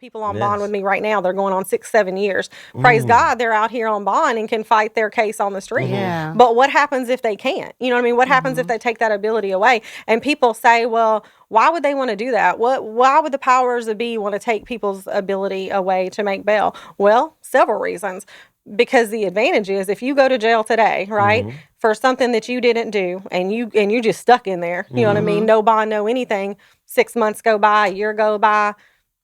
people on bond with me right now. They're going on 6-7 years. Praise God, they're out here on bond and can fight their case on the street. Yeah. But what happens if they can't? You know what I mean? What happens if they take that ability away? And people say, well, why would they want to do that? Why would the powers that be want to take people's ability away to make bail? Well, several reasons. Because the advantage is if you go to jail today, right, for something that you didn't do and you just stuck in there, you know what I mean? No bond, no anything. 6 months go by, a year go by.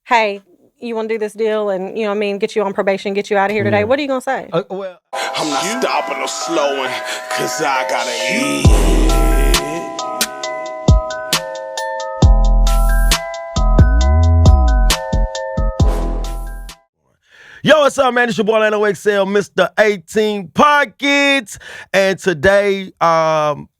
Hey, you want to do this deal and, you know what I mean, get you on probation, get you out of here today. What are you going to say? Well, I'm not stopping or slowing because I got to eat. Yo, what's up, man? It's your boy, LANO XL, Mr. 18 Pockets. And today,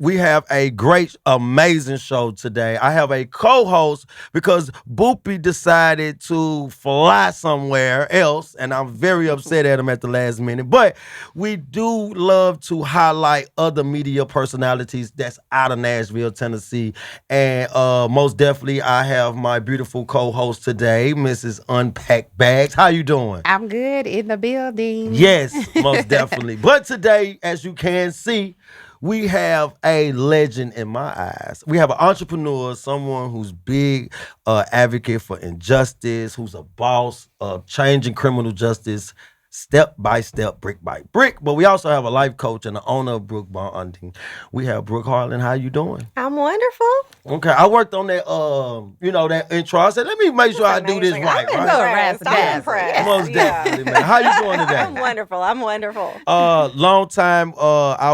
we have a great, amazing show today. I have a co-host because Boopy decided to fly somewhere else, and I'm very upset at him at the last minute. But we do love to highlight other media personalities that's out of Nashville, Tennessee. And most definitely, I have my beautiful co-host today, Mrs. Unpack Bags. How you doing? I'm good in the building. Yes, most definitely. But today, as you can see, we have a legend in my eyes. We have an entrepreneur, someone who's big advocate for injustice, who's a boss of changing criminal justice step by step, brick by brick. But we also have a life coach and the owner of Brooke Bonding. We have Brooke Harlan. How you doing? I'm wonderful. Okay, I worked on that, that intro. I said, let me make sure I do this right. I'm impressed. Most definitely, man. How you doing today? I'm wonderful. Long time. I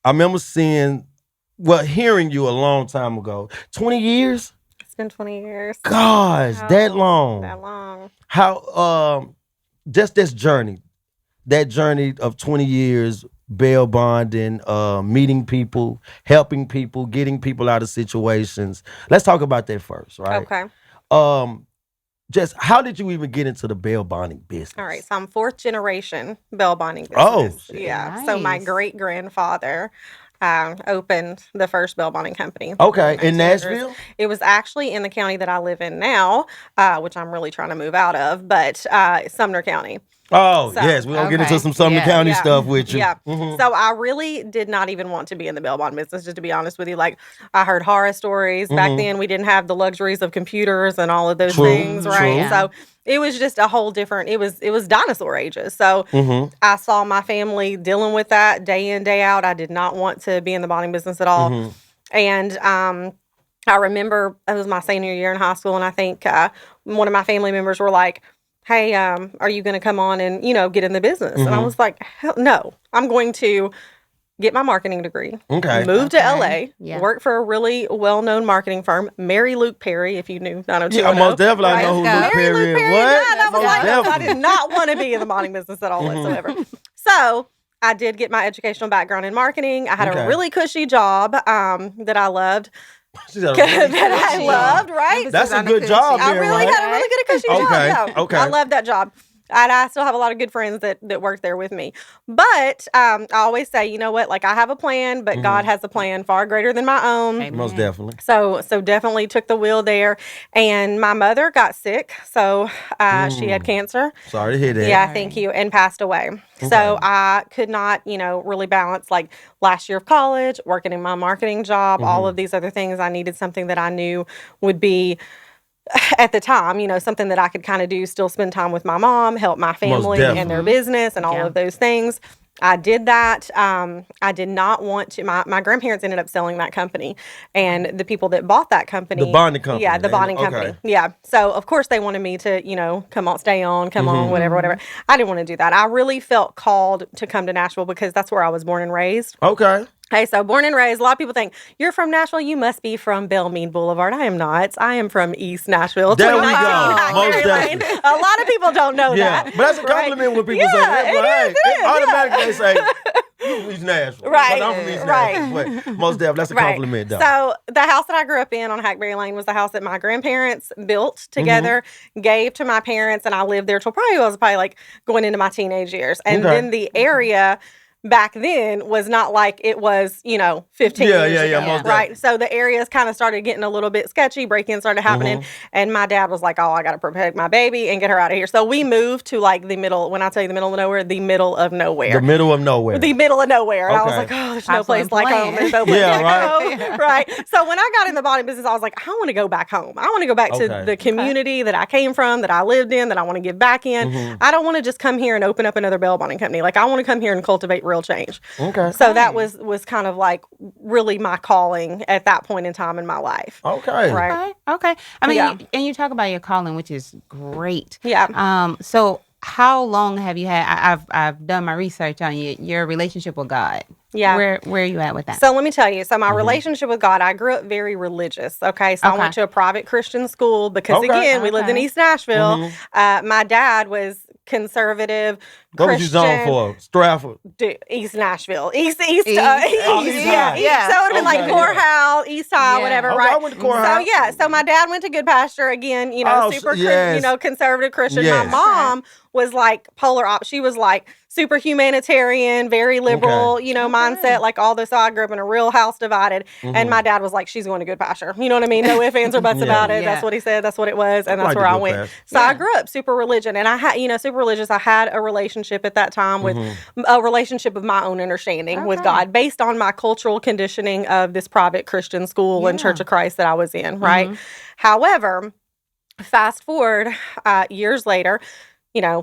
remember hearing you a long time ago. 20 years? It's been 20 years. Gosh, that long. That long. How? Just this journey, that journey of 20 years. Bail bonding, meeting people, helping people, getting people out of situations. Let's talk about that first, right? Okay. Just how did you even get into the bail bonding business? All right, so I'm 4th generation bail bonding business. Oh, shit. Yeah. Nice. So my great grandfather opened the first bail bonding company. Okay, in Nashville? It was actually in the county that I live in now, which I'm really trying to move out of, but Sumner County. Oh, So, yes. We're going to get okay. into some Sumner Yeah, County stuff with you. Yeah. Mhm. So I really did not even want to be in the bail bond business, just to be honest with you. Like, I heard horror stories. Back then, we didn't have the luxuries of computers and all of those True, things, right? true. Yeah. So it was just a whole different, it was dinosaur ages. So I saw my family dealing with that day in, day out. I did not want to be in the bonding business at all. And I remember it was my senior year in high school, and I think one of my family members were like, hey, are you going to come on and, get in the business? And I was like, hell no, I'm going to get my marketing degree, move to LA, work for a really well-known marketing firm, marry Luke Perry, if you knew 90210. Yeah, most definitely I know who Luke Perry is. What? Yeah, that was Most like, I definitely. did not want to be in the bonding business at all whatsoever. So I did get my educational background in marketing. I had a really cushy job that I loved. That I loved, right? That's a good job. I there, really right? had a really good cushy job. Yeah. Okay. I love that job. And I still have a lot of good friends that work there with me. But I always say, you know what? Like, I have a plan, but God has a plan far greater than my own. Amen. Most definitely. So definitely took the wheel there. And my mother got sick. So she had cancer. Sorry to hear that. Yeah, thank you. And passed away. So I could not, really balance like last year of college, working in my marketing job, all of these other things. I needed something that I knew would be, at the time, something that I could kind of do, still spend time with my mom, help my family and their business and all of those things. I did that. I did not want to. My grandparents ended up selling that company, and the people that bought that company, The bonding company. yeah, the bonding company, yeah. So of course they wanted me to, come on, stay on, come on, whatever. I didn't want to do that. I really felt called to come to Nashville because that's where I was born and raised. Okay. Okay, so born and raised. A lot of people think you're from Nashville. You must be from Belmead Boulevard. I am not. I am from East Nashville. There we go. 2019 Most Highway Lane. definitely. A lot of people don't know Yeah, that. but that's a compliment when people say that. But hey, automatically they say, you from East Nashville. Right, But I'm from East right. Nashville. But most definitely, that's a compliment, though. So the house that I grew up in on Hackberry Lane was the house that my grandparents built together, gave to my parents, and I lived there till probably like going into my teenage years. And then the area back then was not like it was, 15 years ago, most right? So the areas kind of started getting a little bit sketchy. Break-ins started happening, and my dad was like, "Oh, I got to protect my baby and get her out of here." So we moved to like the middle. When I tell you the middle of nowhere, the middle of nowhere. The middle of nowhere. The middle of nowhere. And I was like, "Oh, there's no place like home. There's no place like home." Right. So when I got in the body business, I was like, I want to go back home. I want to go back to the community that I came from, that I lived in, that I want to give back in. I don't want to just come here and open up another bail bonding company. Like, I want to come here and cultivate real change. So that was kind of like really my calling at that point in time in my life. Right. Okay. I mean, and you talk about your calling, which is great. Yeah. So how long have you had? I've done my research on your relationship with God. Yeah. Where are you at with that? So let me tell you. So my relationship with God, I grew up very religious. Okay. So I went to a private Christian school because again, we lived in East Nashville. My dad was conservative What Christian. was you zoned for? Stratford? East Nashville. East. Yeah. So it would have been like Courthouse, East High, whatever, right? I went to Courthouse. So my dad went to Good Pasture again, super conservative Christian. Yes. My mom was like polar opposite. She was like super humanitarian, very liberal, mindset, like all this. So I grew up in a real house divided. And my dad was like, she's going to Good Pasture. You know what I mean? No ifs, ands, or buts about it. That's what he said. That's what it was. And that's where I went. So I grew up super religion. And I had, super religious. I had a relationship at that time with a relationship of my own understanding with God based on my cultural conditioning of this private Christian school and Church of Christ that I was in, right? However, fast forward years later,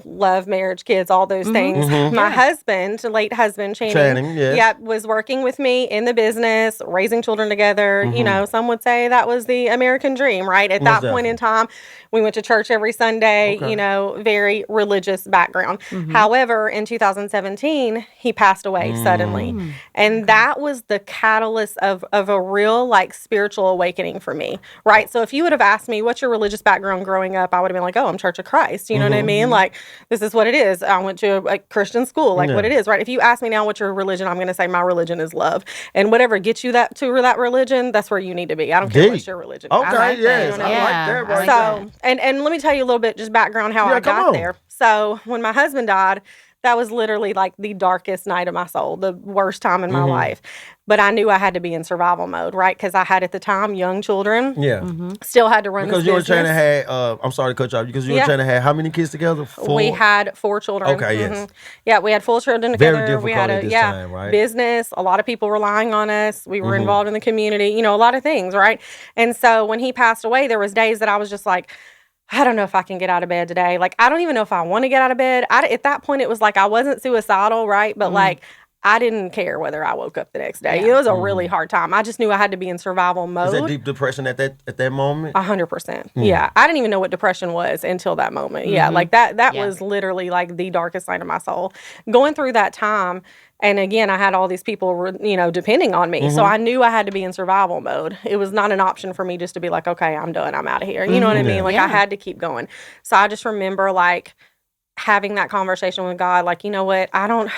love, marriage, kids, all those things. My husband, late husband, Channing, was working with me in the business, raising children together. Some would say that was the American dream, right? At that point in time, we went to church every Sunday, very religious background. However, in 2017, he passed away suddenly. And that was the catalyst of a real, like, spiritual awakening for me, right? So if you would have asked me, what's your religious background growing up? I would have been like, oh, I'm Church of Christ. You know what I mean? Like, this is what it is. I went to a Christian school, like what it is, right? If you ask me now what's your religion, I'm going to say my religion is love. And whatever gets you that religion, that's where you need to be. I don't care what's your religion. Okay, I like that right there. And let me tell you a little bit just background how I got there. So when my husband died, that was literally like the darkest night of my soul, the worst time in my life. But I knew I had to be in survival mode, right? Because I had at the time young children. Still had to run because this you were business. trying to have, I'm sorry to cut you off, because you were trying to have how many kids together? 4? We had 4 children. Okay, yes. Yeah, we had 4 children together. Very difficult we had at this time, right? Business, a lot of people relying on us. We were involved in the community, a lot of things, right? And so when he passed away, there was days that I was just like, I don't know if I can get out of bed today. Like, I don't even know if I want to get out of bed. At that point, it was like I wasn't suicidal, right? But like, I didn't care whether I woke up the next day. It was a really hard time. I just knew I had to be in survival mode. Is that deep depression at that moment? 100%. Yeah. I didn't even know what depression was until that moment. Yeah. Like that was literally like the darkest night of my soul. Going through that time. And again, I had all these people, depending on me. So I knew I had to be in survival mode. It was not an option for me just to be like, okay, I'm done. I'm out of here. You know what I mean? Like I had to keep going. So I just remember like having that conversation with God, like, you know what? I don't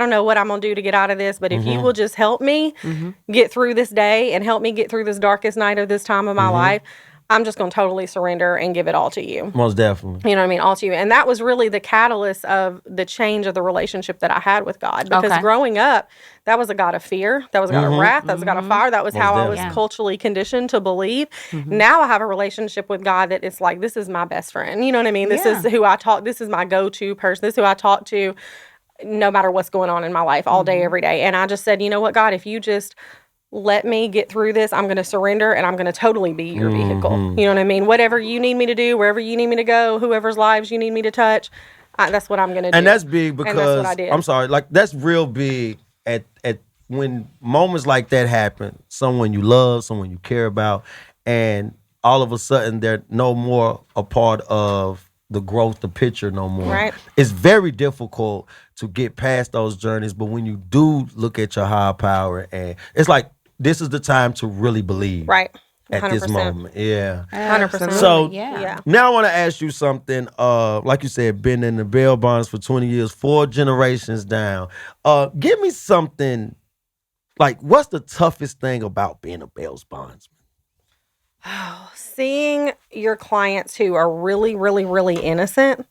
know what I'm going to do to get out of this, but if you will just help me get through this day and help me get through this darkest night of this time of my life, I'm just going to totally surrender and give it all to you. Most definitely. You know what I mean? All to you. And that was really the catalyst of the change of the relationship that I had with God. Because growing up, that was a God of fear. That was a God of wrath. That was a God of fire. That was how I was culturally conditioned to believe. Now I have a relationship with God that it's like, this is my best friend. You know what I mean? This is who I talk. This is my go-to person. This is who I talk to no matter what's going on in my life all day, every day. And I just said, you know what, God, if you just let me get through this, I'm going to surrender and I'm going to totally be your vehicle. You know what I mean? Whatever you need me to do, wherever you need me to go, whoever's lives you need me to touch, that's what I'm going to do. And that's big because, that's what I did. I'm sorry, like that's real big at when moments like that happen, someone you love, someone you care about, and all of a sudden they're no more a part of the growth, the picture no more. Right. It's very difficult to get past those journeys, but when you do look at your higher power, and it's like, this is the time to really believe. Right. 100%. At this moment. Yeah. 100%. So now I want to ask you something. Like you said, been in the bail bonds for 20 years, 4 generations down. Give me something, like, what's the toughest thing about being a bail bondsman? Seeing your clients who are really, really, really innocent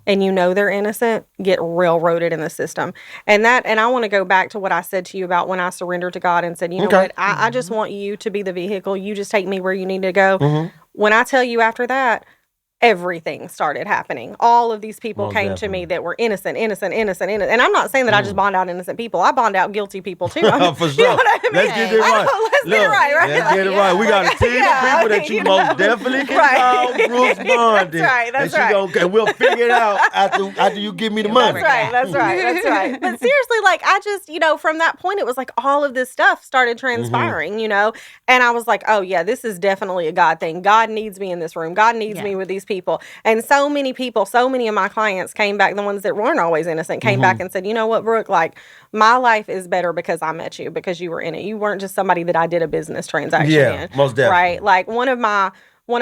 and you know they're innocent, get railroaded in the system. And I want to go back to what I said to you about when I surrendered to God and said, you know what, I just want you to be the vehicle. You just take me where you need to go. When I tell you after that, everything started happening. All of these people came to me that were innocent. And I'm not saying that I just bond out innocent people. I bond out guilty people too. For sure. You know what I mean? Let's get it right. Let's get it right, right? Let's get it right. We got a team of people that you most definitely can call Brooke's bonding. That's right. And we'll figure it out after you give me the money. That's right. But seriously, like, I just, from that point, it was like all of this stuff started transpiring, and I was like, oh yeah, this is definitely a God thing. God needs me in this room. God needs me with these people. And so many of my clients came back, the ones that weren't always innocent, came back and said, you know what, Brooke, like, my life is better because I met you, because you were in it. You weren't just somebody that I did a business transaction in. Most definitely. Right? Like, one of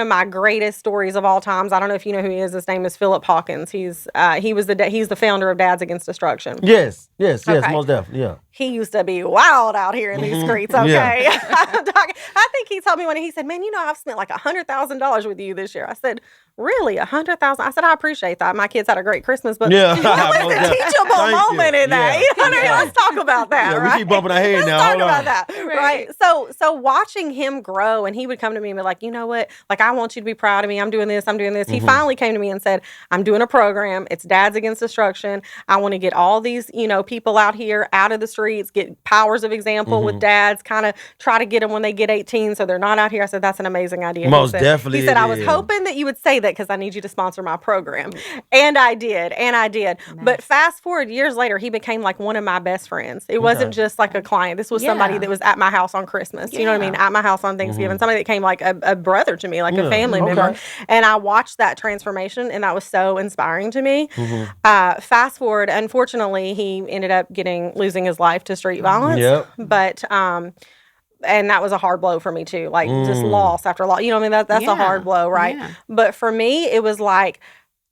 my greatest stories of all times. I don't know if you know who he is. His name is Philip Hawkins. He's the founder of Dads Against Destruction. Yes, most definitely. Yeah. He used to be wild out here in these streets. Okay, I think he told me he said, "Man, I've spent like $100,000 with you this year." I said, "Really, $100,000?" I said, "I appreciate that. My kids had a great Christmas, but there's a teachable moment in that. Let's talk about that. Yeah, right? we keep bumping our head now. Let's talk about that, right? So watching him grow, and he would come to me and be like, "You know what? Like, I want you to be proud of me. I'm doing this. I'm doing this." He finally came to me and said, "I'm doing a program. It's Dads Against Destruction. I want to get all these, people out here, out of the streets, get powers of example with dads, kind of try to get them when they get 18 so they're not out here." I said, "That's an amazing idea." Most definitely. He said, "I was hoping that you would say that because I need you to sponsor my program." And I did. Nice. But fast forward years later, he became like one of my best friends. It wasn't just like a client. This was somebody that was at my house on Christmas. You know what I mean? At my house on Thanksgiving. Somebody that came like a brother to me, like a family member. And I watched that transformation, and that was so inspiring to me. Fast forward, unfortunately, he ended up losing his life to street violence. But and that was a hard blow for me too, like just loss after loss. That's a hard blow, right? But for me, it was like,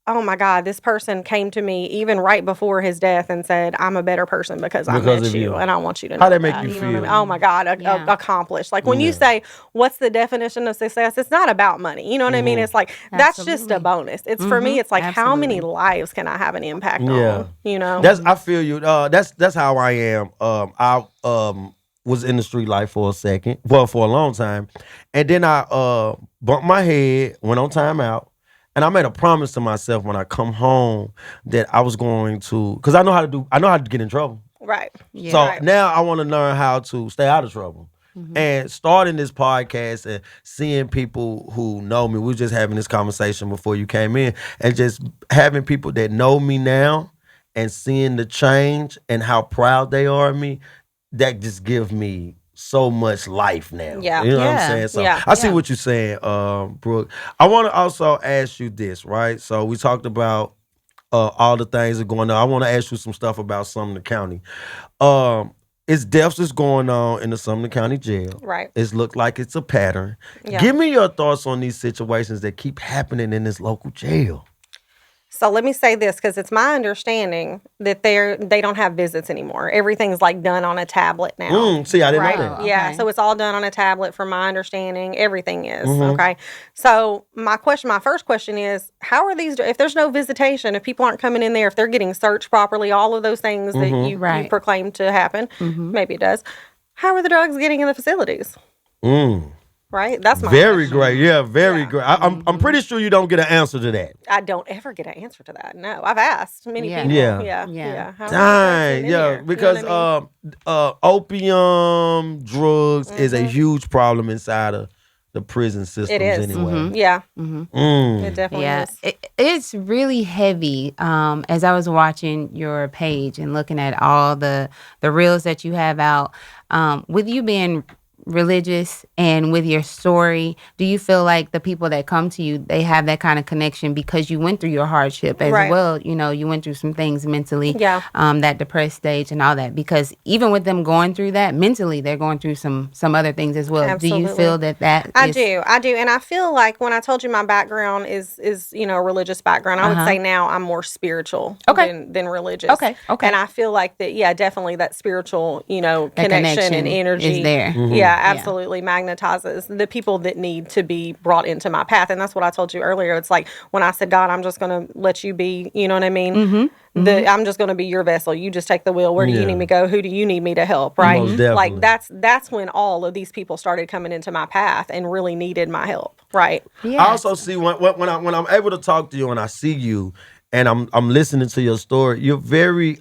oh my God, this person came to me even right before his death and said, "I'm a better person because I met you, and I want you to know." How that make you feel? Oh my God, accomplished. Like, when you say, what's the definition of success? It's not about money. You know what I mean? It's like, that's just a bonus. It's for me, it's like, how many lives can I have an impact on? I feel you. That's how I am. I was in the street life for a long time. And then I bumped my head, went on timeout. And I made a promise to myself when I come home that I was going to, because I know how to get in trouble. Right. Yeah. So now I want to learn how to stay out of trouble. And starting this podcast and seeing people who know me, we were just having this conversation before you came in, and just having people that know me now and seeing the change and how proud they are of me, that just gives me so much life now. Yeah. You know what I'm saying? So I see what you're saying, Brooke. I want to also ask you this, right? So we talked about all the things that are going on. I want to ask you some stuff about Sumner County. It's deaths that's going on in the Sumner County Jail. Right. It's looked like it's a pattern. Yeah. Give me your thoughts on these situations that keep happening in this local jail. So let me say this, because it's my understanding that they don't have visits anymore. Everything's like done on a tablet now. See, I didn't know that. Yeah, so it's all done on a tablet from my understanding. Everything is, okay? So my first question is, how are these, if there's no visitation, if people aren't coming in there, if they're getting searched properly, all of those things that you proclaim to happen, maybe it does, how are the drugs getting in the facilities? Right? That's my very question. great. Yeah, very great. I'm pretty sure you don't get an answer to that. I don't ever get an answer to that. No, I've asked many people. Yeah. Dang, because opium, drugs is a huge problem inside of the prison systems. It is. Anyway. It definitely is. It's really heavy. As I was watching your page and looking at all the reels that you have out, with you being religious and with your story, do you feel like the people that come to you, they have that kind of connection because you went through your hardship as well? You went through some things mentally, that depressed stage and all that, because even with them going through that mentally, they're going through some other things as well. Absolutely. Do you feel that I do. And I feel like when I told you my background is a religious background, I would say now I'm more spiritual than religious. Okay. And I feel like that, definitely that spiritual, connection and energy is there. absolutely magnetizes the people that need to be brought into my path. And that's what I told you earlier. It's like when I said, God, I'm just going to let you be, you know what I mean? I'm just going to be your vessel. You just take the wheel. Where do you need me to go? Who do you need me to help? Right? Most definitely. Like that's when all of these people started coming into my path and really needed my help. Right. Yes. I also see when I'm able to talk to you and I see you and I'm listening to your story, you're very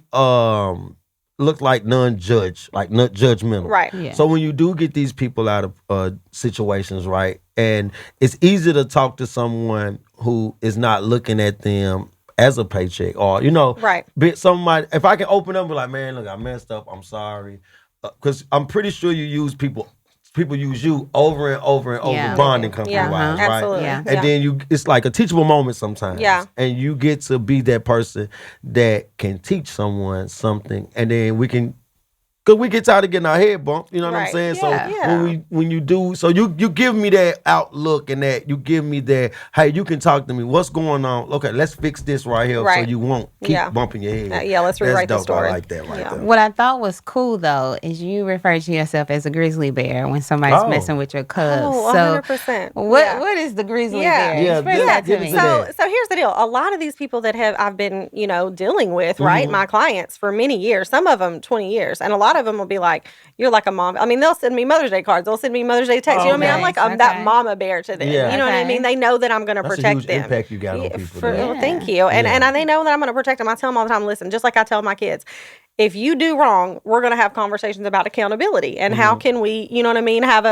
look like not judgmental. Right. Yeah. So when you do get these people out of situations, right, and it's easy to talk to someone who is not looking at them as a paycheck, or Right. somebody. If I can open up and be like, man, look, I messed up. I'm sorry, because I'm pretty sure you use people use you over and over and over bonding company wise, right? Absolutely. Yeah. And then it's like a teachable moment sometimes. Yeah. And you get to be that person that can teach someone something, and then because we get tired of getting our head bumped, you know what I'm Right. saying? Yeah. So when you do, so you give me that outlook and that you give me that, hey, you can talk to me. What's going on? Okay, let's fix this right here, so Right. you won't keep bumping your head. Let's rewrite the That's dope. story. I like that right there. What I thought was cool though is you refer to yourself as a grizzly bear when somebody's messing with your cubs. Oh, so 100%. what is the grizzly bear? Yeah, Explain that to give me. us that. So here's the deal. A lot of these people that I've been, dealing with, right? My clients for many years, some of them 20 years. And a lot of them will be like, you're like a mom. I mean, they'll send me Mother's Day cards. They'll send me Mother's Day texts. You know what I mean? I'm like that mama bear to them. Yeah. You know what I mean? They know that I'm going to That's protect a huge them. impact you got on people. Well, thank you. And they know that I'm going to protect them. I tell them all the time, listen, just like I tell my kids, if you do wrong, we're going to have conversations about accountability and how can we, you know what I mean, have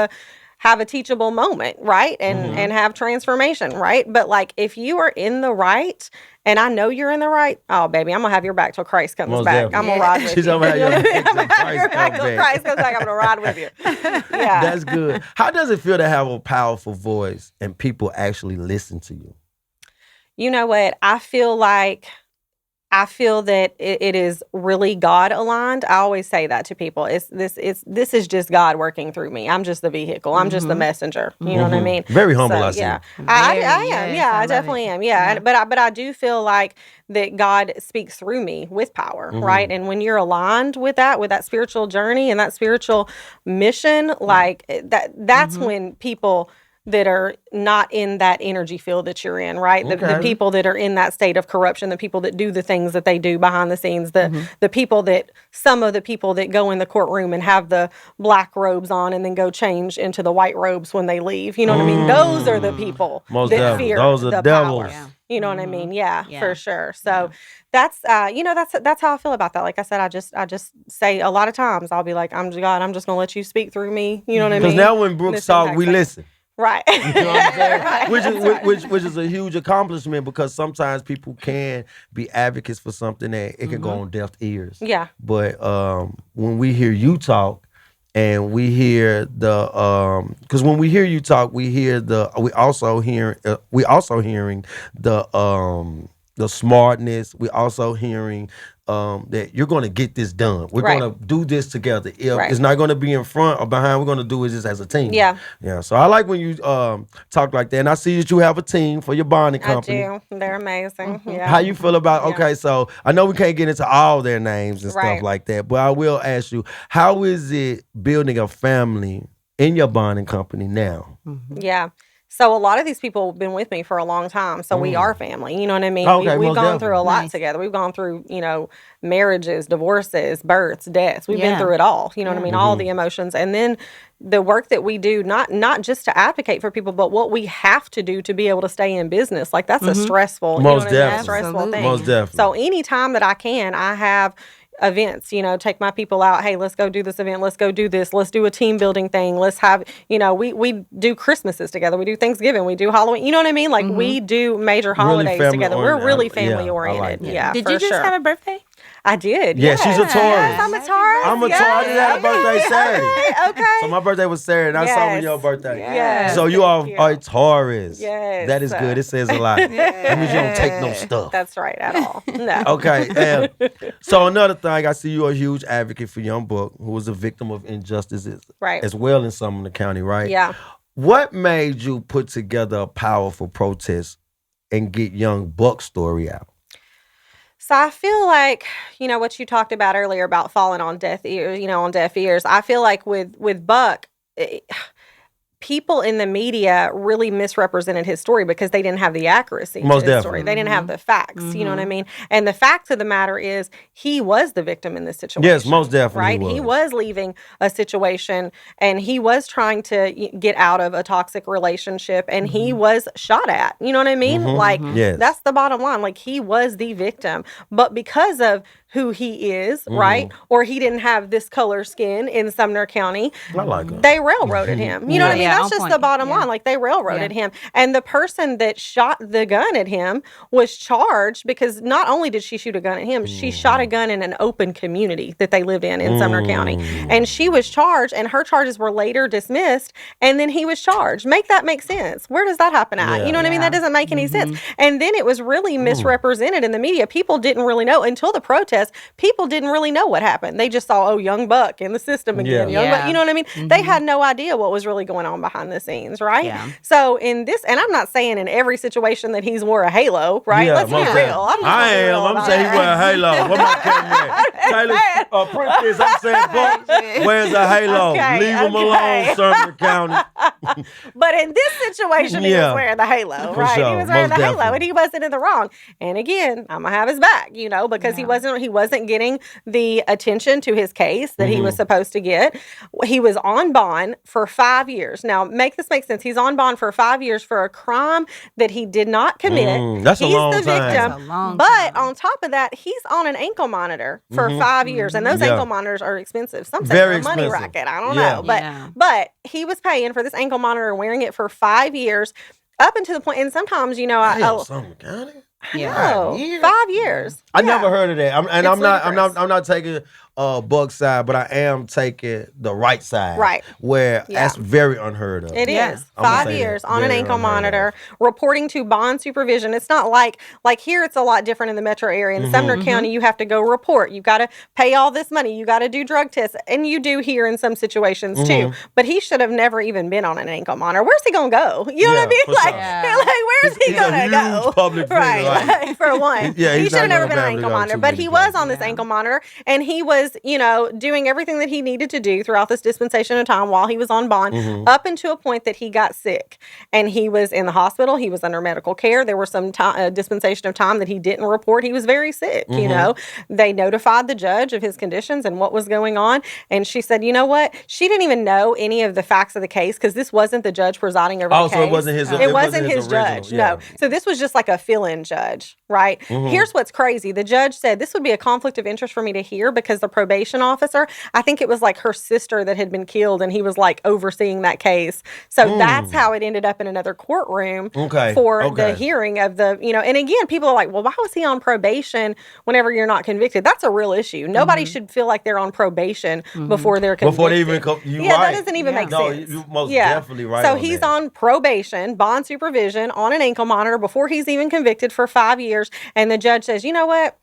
a teachable moment, right? And have transformation, right? But like if you are in the right and I know you're in the right, oh baby, I'm gonna have your back till Christ comes Most back. definitely. I'm gonna ride with She's you. gonna have your back till Christ comes back. I'm gonna ride with you. Yeah. That's good. How does it feel to have a powerful voice and people actually listen to you? You know what? I feel that it is really God aligned. I always say that to people. This is just God working through me. I'm just the vehicle. I'm just the messenger. You know what I mean? Very humble, So, I see. I am. Yeah, I love definitely it. am. Yeah. But I do feel like that God speaks through me with power, right? And when you're aligned with that spiritual journey and that spiritual mission, like that's when people that are not in that energy field that you're in, right? The people that are in that state of corruption, the people that do the things that they do behind the scenes, the people some of the people that go in the courtroom and have the black robes on and then go change into the white robes when they leave. You know what I mean? Those are the people that fear those are the devils. power. You know what I mean? Yeah, Yeah. for sure. So that's that's how I feel about that. Like I said, I just say a lot of times I'll be like, I'm God, I'm just gonna let you speak through me. You know what I mean? Because now when Brooke This talk, we impacts listen. Right. You know what I'm saying? Right. Which is a huge accomplishment because sometimes people can be advocates for something that it can go on deaf ears. Yeah. But when we hear you talk and we hear because when we hear you talk, we also hearing the smartness. We also hearing that you're going to get this done. We're Right. going to do this together. Right. It's not going to be in front or behind. We're going to do it just as a team. Yeah. Yeah. So I like when you talk like that. And I see that you have a team for your bonding company. I do. They're amazing. Yeah. How you feel about, Yeah. okay, so I know we can't get into all their names and stuff Right. like that, but I will ask you, how is it building a family in your bonding company now? Yeah. So a lot of these people have been with me for a long time. So we are family. You know what I mean? Okay, We've most gone through a lot Nice. together. We've gone through, marriages, divorces, births, deaths. We've been Yeah. through it all. You know what I mean? All the emotions. And then the work that we do, not just to advocate for people, but what we have to do to be able to stay in business. Like that's a stressful, Most you know what I mean? definitely. A stressful Absolutely. thing. Most definitely. So anytime that I can, I have events, take my people out. Hey, let's go do this event. Let's go do this. Let's do a team building thing. Let's have, we do Christmases together. We do Thanksgiving. We do Halloween. You know what I mean? Like we do major holidays family together. We're oriented. really Yeah, family I like oriented. that. Yeah, Did for you just sure. have a birthday? I did. Yeah, she's a Taurus. Yes, I'm a Taurus. I'm a yes. Taurus. I just had a birthday Saturday. Okay. So my birthday was Saturday, and I saw when Yes. your birthday. Yes. So you Thank are you. a Taurus. Yes. That is good. It says a lot. That means you don't take no stuff. That's right at all. No. Okay. So another thing, I see you're a huge advocate for young Brooke, who was a victim of injustices Right. as well in Sumner County, right? Yeah. What made you put together a powerful protest and get young Buck's story out? So I feel like, what you talked about earlier about falling on deaf ears, I feel like with Buck, people in the media really misrepresented his story because they didn't have the accuracy Most to his definitely. story. They didn't have the facts. You know what I mean? And the fact of the matter is, he was the victim in this situation. Yes, most definitely Right? He was. was leaving a situation, and he was trying to get out of a toxic relationship, and he was shot at. You know what I mean? Like, Yes. that's the bottom line. Like, he was the victim. But because of who he is, right? Or he didn't have this color skin in Sumner County, I like her. they railroaded him. You know what I mean? Yeah, That's on just point. the bottom Yeah. line. Like, they railroaded him. And the person that shot the gun at him was charged because not only did she shoot a gun at him, she shot a gun in an open community that they live in Sumner County. And she was charged, and her charges were later dismissed, and then he was charged. Make that make sense. Where does that happen at? Yeah. You know what I mean? That doesn't make any sense. And then it was really misrepresented in the media. People didn't really know until the protest. People didn't really know what happened. They just saw, young buck in the system again. Yeah. Young buck, Yeah. you know what I mean? They had no idea what was really going on behind the scenes, right? Yeah. So in this, and I'm not saying in every situation that he's wore a halo, right? Yeah, Let's be most real. definitely. I'm just I gonna be real am. I'm about saying he that. wear a halo. What my Taylor, Princess, I'm saying, Buck wears a halo. Okay, Leave him okay. alone, Sumner County. But in this situation, he Yeah. was wearing the halo, For right? sure, He was wearing most the halo, definitely. and he wasn't in the wrong. And again, I'm gonna have his back, because he wasn't getting the attention to his case that he was supposed to get. He was on bond for 5 years. Now, make this make sense. He's on bond for 5 years for a crime that he did not commit. That's a He's long the time. victim. That's a long But time. on top of that, he's on an ankle monitor for 5 years, and those Yeah. ankle monitors are expensive. Some say Very they're a money expensive. racket. I don't Yeah. know, but Yeah. but he was paying for this ankle monitor and wearing it for 5 years, up until the point. And sometimes, Damn, Sumner County? Yeah. oh, 5 years? 5 years. I Yeah. never heard of that. I'm It's not taking Buck's side, but I am taking the right side. Right. Where Yeah. that's very unheard of. It Yeah. is I'm gonna 5 say years that. on an Very ankle unheard of. monitor, reporting to bond supervision. It's not like here. It's a lot different in the metro area. In Sumner County, you have to go report. You got to pay all this money. You got to do drug tests, and you do here in some situations too. But he should have never even been on an ankle monitor. Where's he gonna go? You know Yeah, what I mean? for Like, sure. Yeah. like where's he He's a gonna huge go? public figure, right? like- Like, for one, Yeah, he he's should have not never gonna been on an be ankle able to go monitor. too But many he was places. on this ankle monitor, and he was, doing everything that he needed to do throughout this dispensation of time while he was on bond, up until a point that he got sick, and he was in the hospital. He was under medical care. There were some dispensation of time that he didn't report. He was very sick. They notified the judge of his conditions and what was going on, and she said, you know what? She didn't even know any of the facts of the case because this wasn't the judge presiding over Oh, the case. so it wasn't his- It wasn't his original, judge. yeah. No. So this was just like a fill-in judge, right? Here's what's crazy. The judge said this would be a conflict of interest for me to hear because the probation officer, I think it was like her sister that had been killed, and he was like overseeing that case. So that's how it ended up in another courtroom Okay, for okay. the hearing of the, and again, people are like, well, why was he on probation whenever you're not convicted? That's a real issue. Nobody should feel like they're on probation before they're convicted. Before they even come, you Yeah, right. that doesn't even make No, sense. you most definitely right. So on he's that. on probation, bond supervision, on an ankle monitor before he's even convicted for 5 years. And the judge says, you know what?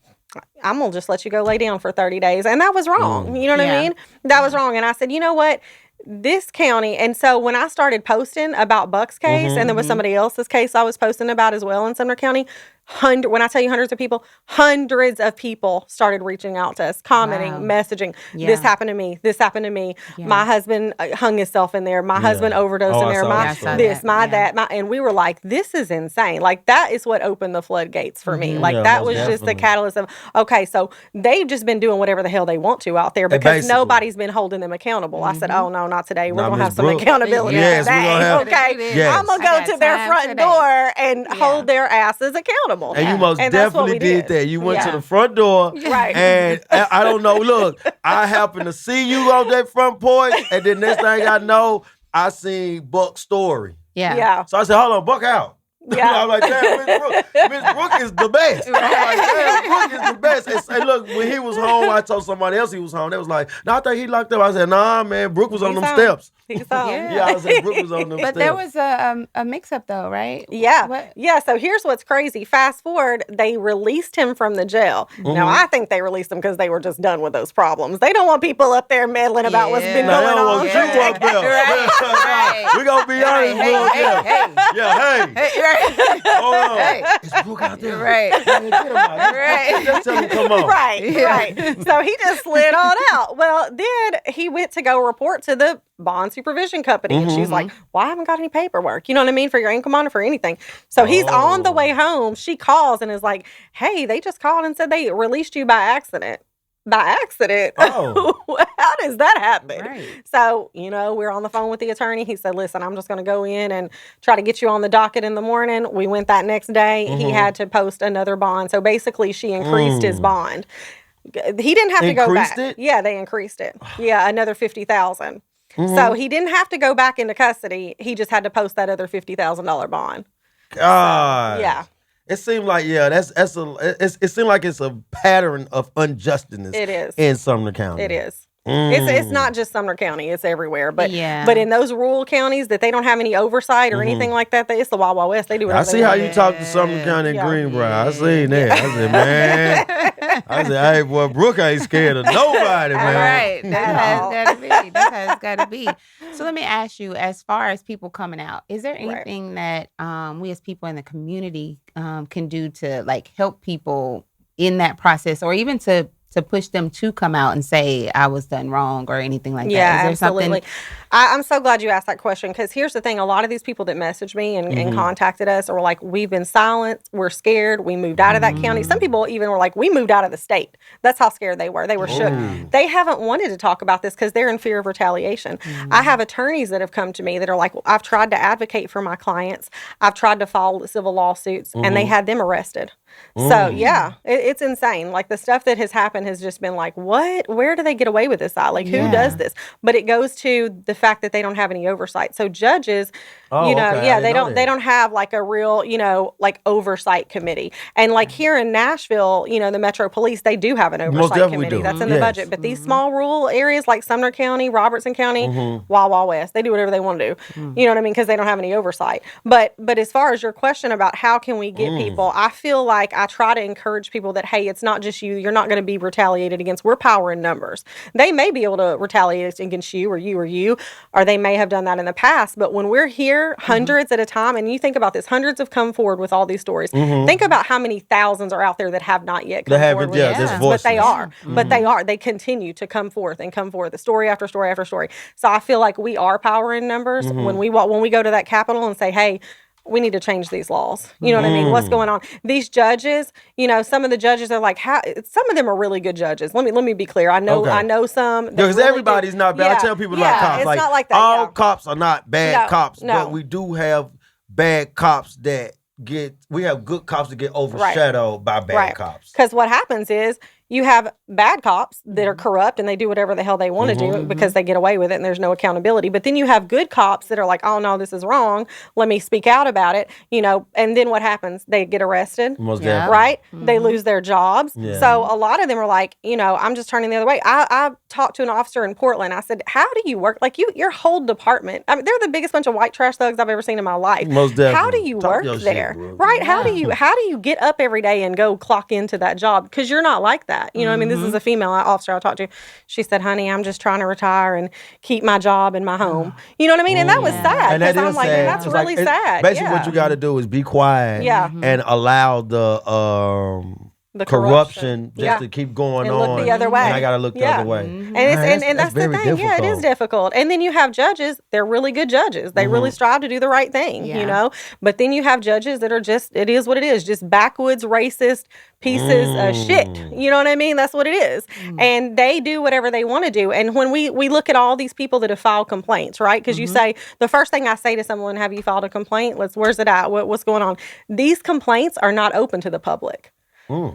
I'm going to just let you go lay down for 30 days. And that was wrong. You know what I Yeah. mean? That was wrong. And I said, you know what? This county, and so when I started posting about Buck's case, and there was somebody else's case I was posting about as well in Sumner County, when I tell you hundreds of people started reaching out to us, commenting, Wow. messaging. Yeah. This happened to me. This happened to me. Yeah. My husband hung himself in there. My husband overdosed Oh, in I there. saw My that story. this, my Yeah. that, and we were like, this is insane. Like that is what opened the floodgates for me. Like Yeah, that most was just the definitely. catalyst of okay, so they've just been doing whatever the hell they want to out there because basically. nobody's been holding them accountable. I said, oh no, not today. We're Nah, gonna have Miss some Brooke. accountability Yes, we're today. gonna have- Okay, Yes. I'm gonna I go got to their time front today. door and Yeah. hold their asses accountable. And you most And that's what definitely we did that. You went to Yeah. the front door, Right. and I don't know. Look, I happened to see you on that front porch, and then next thing I know, I seen Buck's story. Yeah. Yeah. So I said, "Hold on, Buck out." Yeah. I was like, "Damn, Miss Brooke is the best." I was like, "Damn, Brooke is the best." And look, when he was home, I told somebody else he was home. They was like, "No, I think he locked up." I said, "Nah, man, Brooke was on He's them home. steps." He's home. Yeah. Yeah, I said Brooke was on them But steps. there was a mix-up though, right? Yeah. What? Yeah. So here's what's crazy. Fast forward, they released him from the jail. Now, I think they released him because they were just done with those problems. They don't want people up there meddling about what's been Nah, they going don't on. want you up there. Right. We gonna be honest Hey, with hey, you. hey. Yeah, hey. Hold on. Right. It's Brooke out there. Right. Man, get him out. Right. Just tell him, come on. Right. So he just slid on out. Well, then he went to go report to the bond supervision company. And she's like, well, I haven't got any paperwork. You know what I mean? For your income monitor, for anything. So he's on the way home. She calls and is like, hey, they just called and said they released you by accident. By accident. Oh. How does that happen? Right. So, we're on the phone with the attorney. He said, listen, I'm just going to go in and try to get you on the docket in the morning. We went that next day. He had to post another bond. So basically, she increased his bond. He didn't have to go back. Increased it? Yeah, they increased it. Yeah, another $50,000. So he didn't have to go back into custody. He just had to post that other $50,000 bond. God. So, yeah. It seemed like it seemed like it's a pattern of unjustness. It is in Sumner County. It is. It's not just Sumner County; it's everywhere. But in those rural counties that they don't have any oversight or anything like that, it's the Wild Wild West. They do whatever I see they how want. you talk to Sumner County and Greenbrier. I seen that. I said, man. I said, hey, boy, Brooke ain't scared of nobody, man. Right. That has got to be. So let me ask you, as far as people coming out, is there anything that we as people in the community can do to like help people in that process, or even to push them to come out and say I was done wrong or anything like that? Is there absolutely. something? I'm so glad you asked that question, because here's the thing. A lot of these people that messaged me and contacted us were like, we've been silenced. We're scared. We moved out of that county. Some people even were like, we moved out of the state. That's how scared they were. They were shook. They haven't wanted to talk about this because they're in fear of retaliation. I have attorneys that have come to me that are like, well, I've tried to advocate for my clients. I've tried to file civil lawsuits, and they had them arrested. So, yeah, it's insane. Like, the stuff that has happened has just been like, what? Where do they get away with this at? Like, who does this? But it goes to the fact that they don't have any oversight. So judges, they don't have like a real, like oversight committee. And like here in Nashville, the Metro Police, they do have an oversight committee. That's in the budget. But these small rural areas like Sumner County, Robertson County, Wild Wild West, they do whatever they want to do. You know what I mean? Because they don't have any oversight. But as far as your question about how can we get people, I feel like I try to encourage people that, hey, it's not just you. You're not going to be retaliated against. We're power in numbers. They may be able to retaliate against you, or they may have done that in the past. But when we're here, hundreds at a time, and you think about this, hundreds have come forward with all these stories. Think about how many thousands are out there that have not yet come forward with this. But they are. But they are. They continue to come forth and come forth, story after story after story. So I feel like we are power in numbers when we go to that Capitol and say, hey, we need to change these laws. You know what I mean? What's going on? These judges, some of the judges are like, some of them are really good judges. Let me be clear. I know some. Because really everybody's not bad. I tell people like cops. It's like, not like that. All cops are not bad cops, no. but we do have bad cops that we have good cops that get overshadowed by bad cops. Because what happens is you have bad cops that are corrupt and they do whatever the hell they want to do because they get away with it and there's no accountability. But then you have good cops that are like, oh no, this is wrong. Let me speak out about it. And then what happens? They get arrested. Most definitely. Right? They lose their jobs. Yeah. So a lot of them are like, I'm just turning the other way. I talked to an officer in Portland. I said, how do you work? Like your whole department. I mean, they're the biggest bunch of white trash thugs I've ever seen in my life. Most definitely. How do you work there? Right? Yeah. How do you get up every day and go clock into that job? Because you're not like that. You know what I mean? This is a female officer I talked to. She said, honey, I'm just trying to retire and keep my job and my home. You know what I mean? And that was sad. Because I'm like, that's really sad. Basically, what you got to do is be quiet and allow the corruption just to keep going on. Look the other way. And I got to look the other way. And that's the thing. Difficult. Yeah, it is difficult. And then you have judges. They're really good judges. They really strive to do the right thing, But then you have judges that are just, it is what it is, just backwoods, racist pieces of shit. You know what I mean? That's what it is. And they do whatever they want to do. And when we look at all these people that have filed complaints, right? Because you say, the first thing I say to someone, have you filed a complaint? Where's it at? What's going on? These complaints are not open to the public.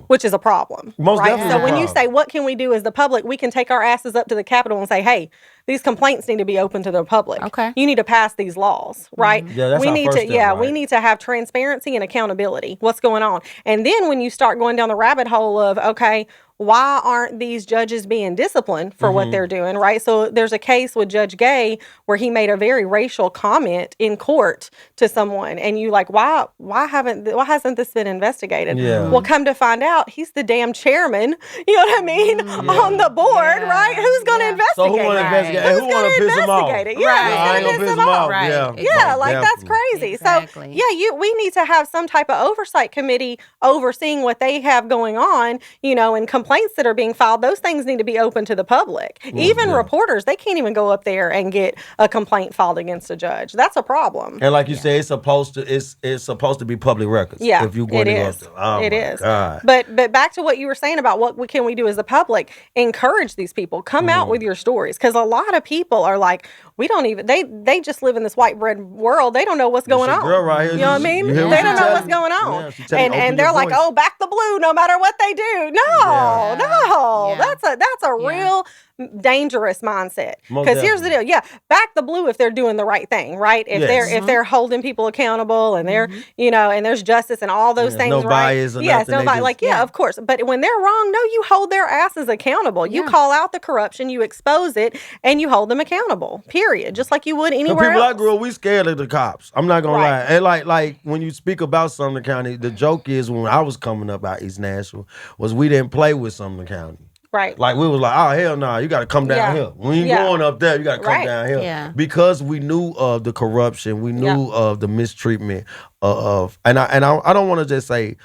Which is a problem. Most right? definitely. So when you say, what can we do as the public? We can take our asses up to the Capitol and say, hey, these complaints need to be open to the public. Okay. You need to pass these laws, right? Yeah, that's our first step, right? We need to have transparency and accountability. What's going on? And then when you start going down the rabbit hole of, okay, why aren't these judges being disciplined for what they're doing, right? So there's a case with Judge Gay where he made a very racial comment in court to someone, and you like, why hasn't this been investigated? Yeah. Well, come to find out, he's the damn chairman, you know what I mean, on the board, right? Who's going to investigate? So who want to investigate Yeah, and who want to piss them off? Investigate it. Yeah, Right. No, I ain't gonna piss them off. Right. Yeah, Yeah, like that's definitely. crazy. Exactly. So yeah, we need to have some type of oversight committee overseeing what they have going on, and complaints that are being filed. Those things need to be open to the public. Even reporters, they can't even go up there and get a complaint filed against a judge. That's a problem. And like you said, it's supposed to be public records. Yeah, if you going to go up there. Oh it my is. God. But back to what you were saying about what can we do as the public? Encourage these people. Come out with your stories, because a lot of people are like, we don't even. They just live in this white bread world. They don't know what's going on. Girl right here, you know what I mean? you They hear what don't she know what's telling you? going on, Yeah, she telling you, open and they're your like, voice. oh, back the blue, no matter what they do. No, no, Yeah. that's a real dangerous mindset. Most Because here's the deal. Yeah, back the blue if they're doing the right thing, right? If Yes. they're holding people accountable and they're and there's justice and all those things, no right? bias or yes, nothing, they nobody just- of course. But when they're wrong, no, you hold their asses accountable. You call out the corruption, you expose it, and you hold them accountable. Period. Just like you would The anywhere people else. I grew up, we scared of the cops. I'm not gonna Right. lie. And like when you speak about Sumner County, the joke is when I was coming up out East Nashville, was we didn't play with Sumner County. Right. Like we was like, oh hell no, you got to come down Yeah. here. When you Yeah. going up there, you got to come Right. down here. Yeah. Because we knew of the corruption, we knew of the mistreatment of, and I don't want to just say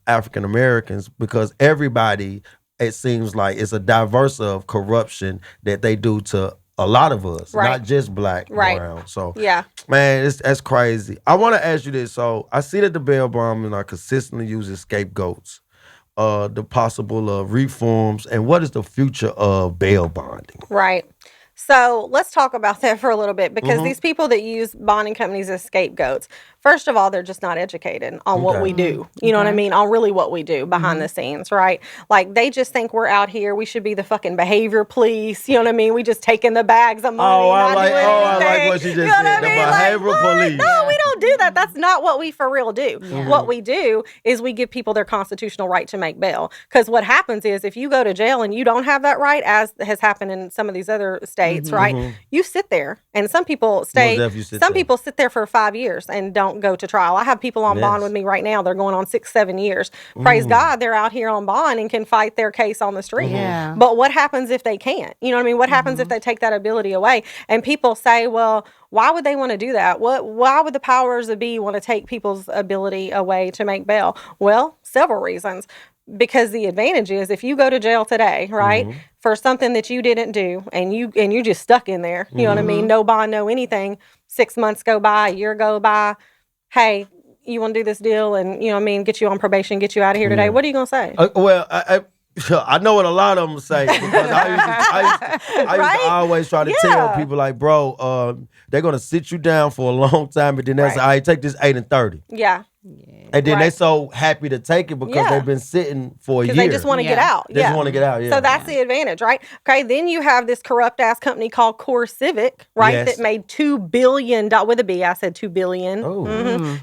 African Americans, because everybody, it seems like it's a diverse of corruption that they do to a lot of us, Right. not just black, Right. brown. So Yeah. man, that's crazy. I want to ask you this. So I see that the bail bondsmen are consistently using scapegoats. The possible reforms, and what is the future of bail bonding? Right. So let's talk about that for a little bit, because these people that use bonding companies as scapegoats, first of all, they're just not educated on what we do. You know what I mean? On really what we do behind the scenes, right? Like they just think we're out here. We should be the fucking behavior police. You know what I mean? We just taking the bags of money. I not like- doing oh, I anything. like what you just You know what said, I the mean? behavioral Like, what? police. No, we don't do that. That's not what we for real do. What we do is we give people their constitutional right to make bail. Because what happens is if you go to jail and you don't have that right, as has happened in some of these other states, right? You sit there, and some people stay. definitely sit Some there. people sit there for 5 years and don't go to trial. I have people on bond Yes. with me right now. They're going on 6-7 years. Praise God, they're out here on bond and can fight their case on the street. Yeah. But what happens if they can't? You know what I mean? What happens if they take that ability away? And people say, well, why would they want to do that? Why would the powers that be want to take people's ability away to make bail? Well, several reasons. Because the advantage is if you go to jail today, right, for something that you didn't do, and you just stuck in there, you know what I mean? No bond, no anything. 6 months go by, a year go by. Hey, you want to do this deal, and you know what I mean? Get you on probation, get you out of here today. What are you gonna say? Well, I know what a lot of them say, because I used to Right? always try to Yeah. tell people like, bro, they're gonna sit you down for a long time, and then they say, all right, take this 8 and 30. Yeah. And then they Right. so happy to take it because Yeah. they've been sitting for a year. Because they just want to get out. They just want to get out. Yeah. So that's the advantage, right? Okay, then you have this corrupt ass company called Core Civic, right? Yes. That made $2 billion with a B. I said $2 billion. Oh.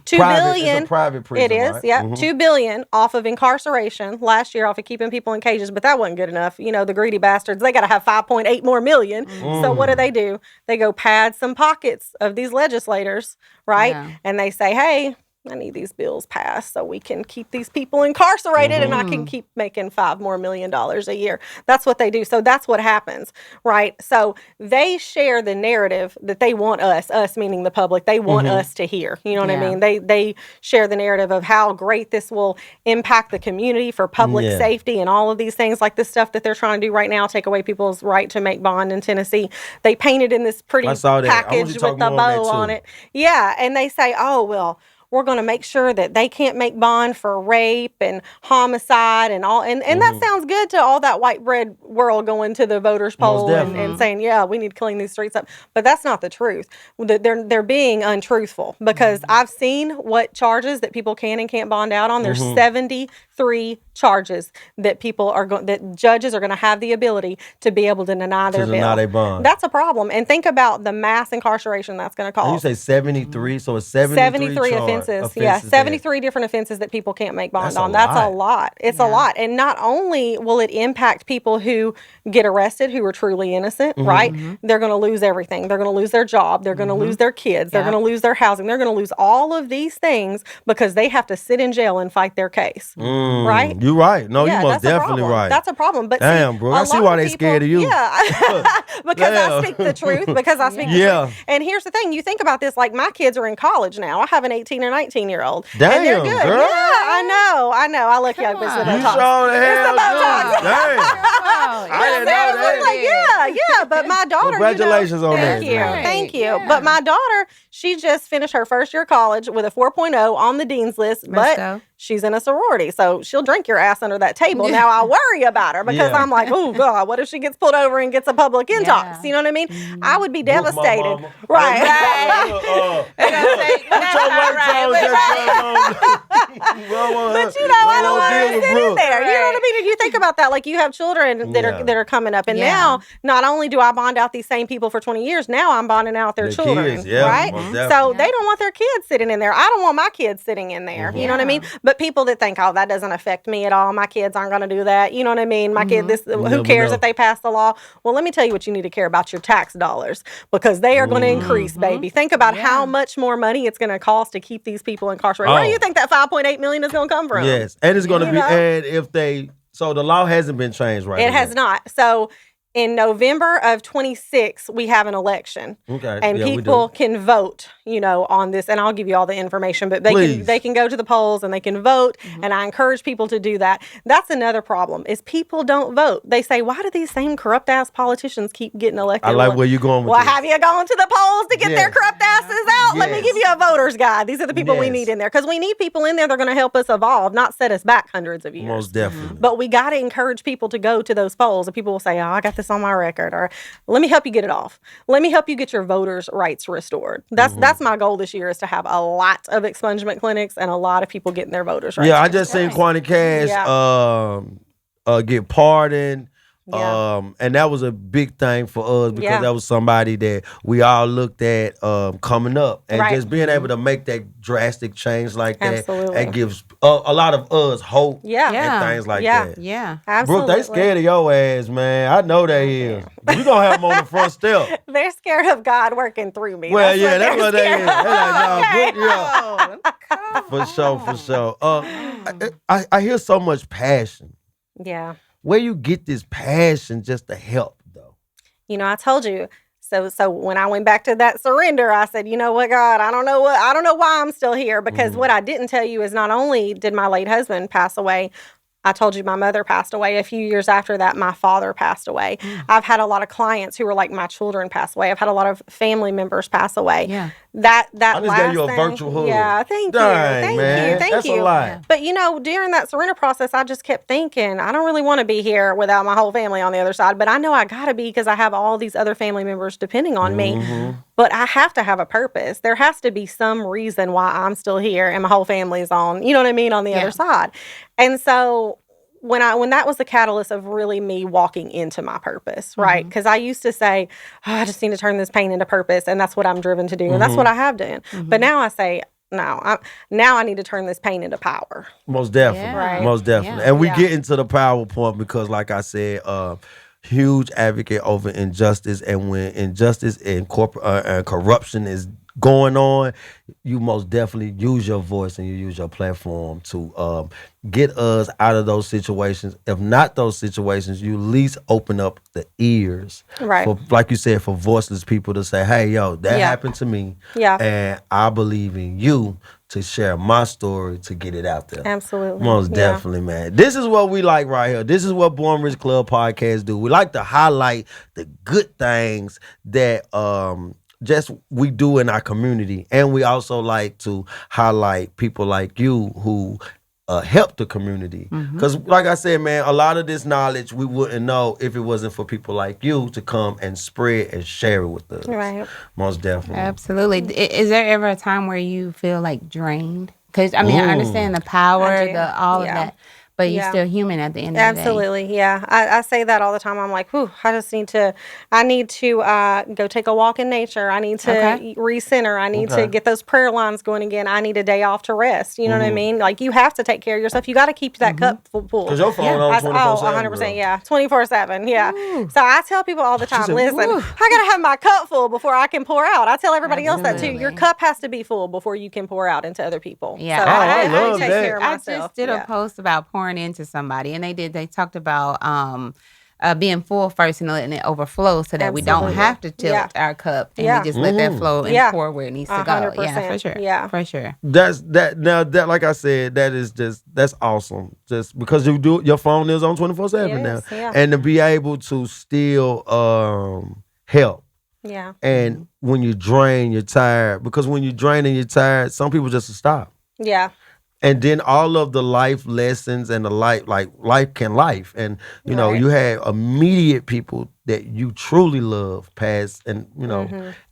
$2 Private- billion. it's a private prison, It is, right? yeah. $2 billion off of incarceration last year, off of keeping people in cages, but that wasn't good enough. You know, the greedy bastards, they got to have 5.8 more million. So what do? They go pad some pockets of these legislators, right? Yeah. And they say, hey, I need these bills passed so we can keep these people incarcerated and I can keep making $5 more million a year. That's what they do. So that's what happens, right? So they share the narrative that they want us meaning the public, they want us to hear. You know what I Yeah. mean? They share the narrative of how great this will impact the community for public Yeah. safety and all of these things, like this stuff that they're trying to do right now, take away people's right to make bond in Tennessee. They paint it in this pretty I saw that. I want you package to talk with the more on that, bow on too. it. Yeah, and they say, oh, well, we're going to make sure that they can't make bond for rape and homicide and all. And that sounds good to all that white bread world going to the voters poll and saying, yeah, we need to clean these streets up. But that's not the truth. They're being untruthful, because I've seen what charges that people can and can't bond out on. There's 73 charges that that judges are going to have the ability to be able to deny their deny bail. their bond. That's a problem. And think about the mass incarceration that's going to And you cause. say 73, so it's 73 73 charges. offenses. Yeah, 73 different offenses that people can't make bond on. That's a lot. It's a lot. And not only will it impact people who get arrested who are truly innocent, right? They're going to lose everything. They're going to lose their job. They're going to lose their kids. They're going to lose their housing. They're going to lose all of these things because they have to sit in jail and fight their case, right? You're right. No, you're most definitely right. That's a problem. But damn, bro, I see why they scared of you. Yeah, because I speak the truth. Because I speak the truth. And here's the thing: you think about this. Like my kids are in college now. I have an 18 and 19-year-old. Damn, and they're good. Girl. Yeah, I know. I look young, but it's the Botox. I didn't know that. Yeah. But my daughter. Congratulations on that. Thank you. Yeah. But my daughter, she just finished her first year of college with a 4.0 on the dean's list. But she's in a sorority, so she'll drink your ass under that table. Now I worry about her because I'm like, oh God, what if she gets pulled over and gets a public intox? You know what I mean? I would be devastated, right? But you know, I don't want to sit in there. You know what I mean? And you think about that, like you have children that are coming up, and now not only do I bond out these same people for 20 years, now I'm bonding out their children, kids, right? So they don't want their kids sitting in there. I don't want my kids sitting in there. You know what I mean? But people that think, oh, that doesn't affect me at all. My kids aren't going to do that. You know what I mean? My kid, who cares if they pass the law? Well, let me tell you what you need to care about: your tax dollars, because they are going to increase, baby. Think about how much more money it's going to cost to keep these people incarcerated. Where do you think that $5.8 million is going to come from? Yes, and it's going to be, and if they, so the law hasn't been changed, right? It has not. So in November of 26, we have an election. Okay. And people can vote, on this. And I'll give you all the information, but they can go to the polls and they can vote. And I encourage people to do that. That's another problem, is people don't vote. They say, why do these same corrupt ass politicians keep getting elected? I like where you're going with this. Have you gone to the polls to get their corrupt asses out? Let me give you a voter's guide. These are the people we need in there. Because we need people in there that are going to help us evolve, not set us back hundreds of years. Most definitely. But we got to encourage people to go to those polls. And people will say, oh, I got this on my record, or let me help you get it off. Let me help you get your voters' rights restored. That's my goal this year, is to have a lot of expungement clinics and a lot of people getting their voters' rights. Yeah, I just seen Quanti Cash get pardoned. And that was a big thing for us, because that was somebody that we all looked at coming up, and just being able to make that drastic change like that, and gives a lot of us hope and things like that. Yeah, absolutely. Brooke, they scared of your ass, man. I know they is. You gonna have them on the front step. They're scared of God working through me. Well, that's what they is. They're like, no, Brooke, for sure. I hear so much passion. Yeah. Where you get this passion just to help, though? I told you. So when I went back to that surrender, I said, you know what, God, I don't know why I'm still here, because what I didn't tell you is not only did my late husband pass away, I told you my mother passed away. A few years after that, my father passed away. I've had a lot of clients who were like my children pass away. I've had a lot of family members pass away. Yeah. That I just gave you a virtual hug. Yeah, thank you. Thank you. A lot. But during that surrender process, I just kept thinking, I don't really want to be here without my whole family on the other side. But I know I gotta be, because I have all these other family members depending on me. But I have to have a purpose. There has to be some reason why I'm still here and my whole family is on, on the other side. And so when that was the catalyst of really me walking into my purpose, right? Because I used to say, I just need to turn this pain into purpose, and that's what I'm driven to do, and that's what I have done. But now I say, no, now I need to turn this pain into power. Most definitely. Right. Most definitely. And we get into the power point because, like I said, huge advocate over injustice, and when injustice and corruption is going on, you most definitely use your voice and you use your platform to get us out of those situations. If not those situations, you at least open up the ears, right? For, like you said, for voiceless people to say, hey, yo, that happened to me, and I believe in you to share my story, to get it out there. Absolutely. Most definitely, man. This is what we like right here. This is what Born Rich Club podcast do. We like to highlight the good things that just we do in our community. And we also like to highlight people like you who help the community. Because like I said, man, a lot of this knowledge we wouldn't know if it wasn't for people like you to come and spread and share it with us. Right. Most definitely. Absolutely. Is there ever a time where you feel like drained? Because, I mean, I understand the power, all of that. but you're still human at the end of the day. Absolutely, yeah. I say that all the time. I'm like, whew, I need to go take a walk in nature. I need to recenter. I need to get those prayer lines going again. I need a day off to rest. You know what I mean? Like, you have to take care of yourself. You got to keep that cup full. Because your phone on 24/7. 100%, yeah. 24/7, yeah. Ooh. So I tell people all the time, said, listen, "Ooh." I got to have my cup full before I can pour out. I tell everybody else that too. Absolutely. Your cup has to be full before you can pour out into other people. Yeah. So I I love take that. care of I myself. just did a post about pouring into somebody, and they talked about being full first and letting it overflow so that we don't Absolutely. have to tilt our cup and we just let that flow and pour where it needs to go. 100%. Yeah, for sure. Yeah. For sure. That like I said, that's awesome. Just because your phone is on 24/7 now. Yeah. And to be able to still help. Yeah. And when you drain, you're tired. Because when you drain and you're tired, some people just stop. Yeah. And then all of the life lessons and the life can life. And, you know, you had immediate people that you truly love pass and, you know,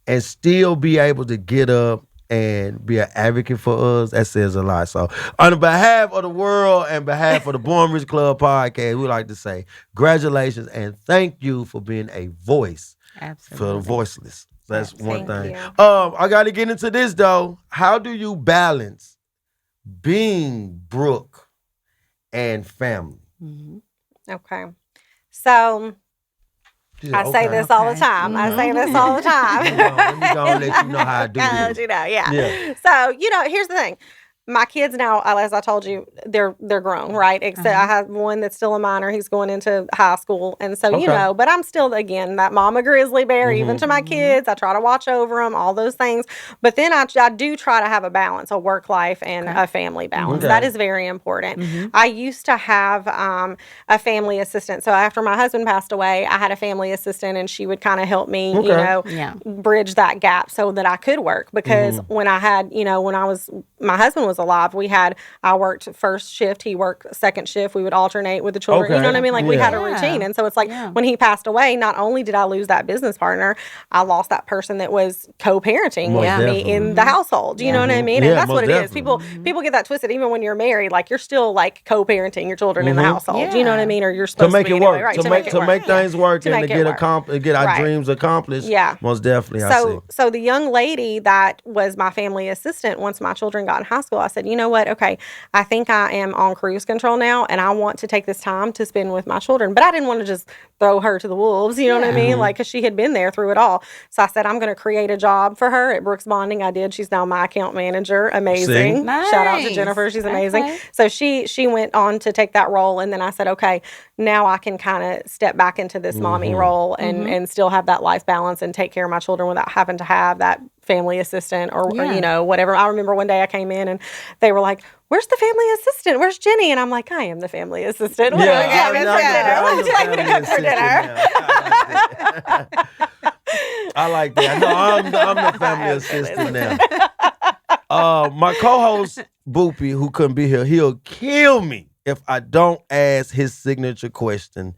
and still be able to get up and be an advocate for us. That says a lot. So on behalf of the world and behalf of the Born Rich Club podcast, we like to say congratulations and thank you for being a voice for the voiceless. That's one thing. I got to get into this though. How do you balance being Brooke and family? Okay. So I say this all the time. I say this all the time. Let me go and let you know how I do this. You know, yeah. So, you know, here's the thing. My kids now, as I told you, they're grown, right? Except I have one that's still a minor. He's going into high school. And so, you know, but I'm still, again, that mama grizzly bear, even to my kids. I try to watch over them, all those things. But then I do try to have a balance, a work life and a family balance. That is very important. I used to have a family assistant. So after my husband passed away, I had a family assistant and she would kind of help me, you know, bridge that gap so that I could work. Because when I had, you know, my husband was alive, I worked first shift, he worked second shift. We would alternate with the children. You know what I mean? Like we had a routine. And so it's like when he passed away, not only did I lose that business partner, I lost that person that was co-parenting with me in the household. You know what I mean? And that's what it is. People get that twisted. Even when you're married, like you're still like co-parenting your children in the household. You know what I mean? Or you're supposed to make to it work. Right? To make things work and to get our dreams accomplished. Yeah. Most definitely. So the young lady that was my family assistant, once my children got in high school, I said, you know what? Okay, I think I am on cruise control now, and I want to take this time to spend with my children. But I didn't want to just throw her to the wolves, you know what I mean? Like, because she had been there through it all. So I said, I'm going to create a job for her at Brooks Bonding. I did. She's now my account manager. Amazing. Nice. Shout out to Jennifer. She's amazing. Okay. So she went on to take that role, and then I said, okay, now I can kind of step back into this mommy role and still have that life balance and take care of my children without having to have that family assistant or you know, whatever. I remember one day I came in and they were like, where's the family assistant? Where's Jenny? And I'm like, I am the family assistant. What Yeah, do you like me to cook for dinner? I like that. No, I'm the family assistant now. My co-host, Boopy, who couldn't be here, he'll kill me if I don't ask his signature question.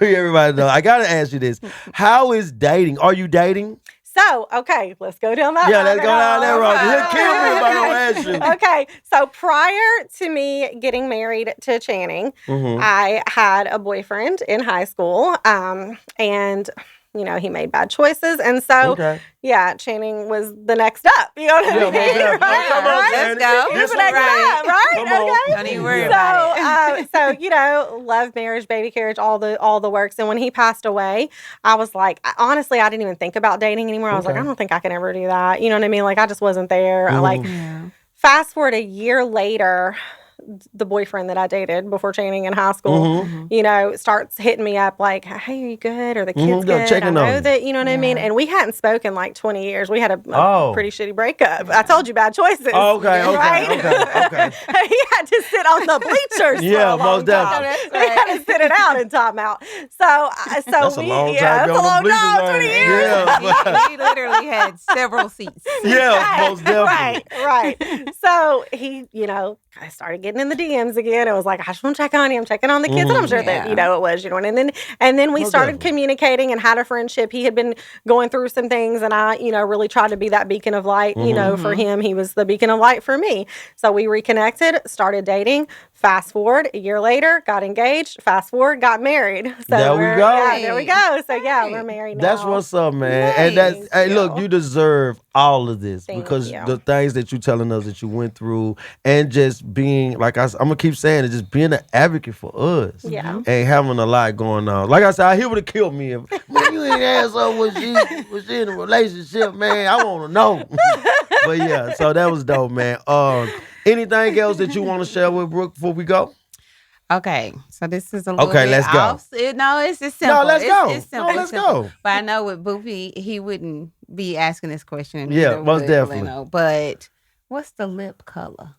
Everybody know. I got to ask you this. How is dating? Are you dating? So, okay, let's go down that road. Yeah, let's go down that road. He'll kill me if I don't ask you. Okay, so prior to me getting married to Channing, I had a boyfriend in high school, and you know, he made bad choices. And so, yeah, Channing was the next up. You know what I mean? Come on, let's go. He was the next up, right? Okay. Don't even worry about it. So, you know, love, marriage, baby carriage, all the works. And when he passed away, I was like, honestly, I didn't even think about dating anymore. I was like, I don't think I can ever do that. You know what I mean? Like, I just wasn't there. Fast forward a year later, the boyfriend that I dated before Channing in high school, you know, starts hitting me up like, hey, are you good? Are the kids good? I know that, you know what I mean? And we hadn't spoken like 20 years. We had a pretty shitty breakup. I told you bad choices. Okay. He had to sit on the bleachers for a long time. He had to sit it out in timeout. So that's a long time. That's a long time, 20 years. Yeah. He literally had several seats. Yeah, most definitely. Right. So he, you know, I started getting in the DMs again. It was like, I just want to check on you. I'm checking on the kids. And I'm sure that, you know, it was, you know, and then we started communicating and had a friendship. He had been going through some things and I, you know, really tried to be that beacon of light, you know, for him. He was the beacon of light for me. So we reconnected, started dating. Fast forward a year later, got engaged. Fast forward, got married. So There we go. Yeah, there we go. So yeah, we're married now. That's what's up, man. And that's Thank look, you. you deserve all of this Thank because you. the things that you telling us that you went through, and just being like I'm gonna keep saying it, just being an advocate for us. Yeah. And having a lot going on. Like I said, he would have killed me if man, you ain't asked her was she in a relationship, man. I wanna know. But yeah, so that was dope, man. Anything else that you want to share with Brooke before we go? Okay, so this is a little Okay, bit let's go. off. No, it's just simple. No, let's go. It's simple. No, let's it's simple. go. But I know with Boopy, he wouldn't be asking this question. Yeah, Neither most would definitely. LANO. But what's the lip color?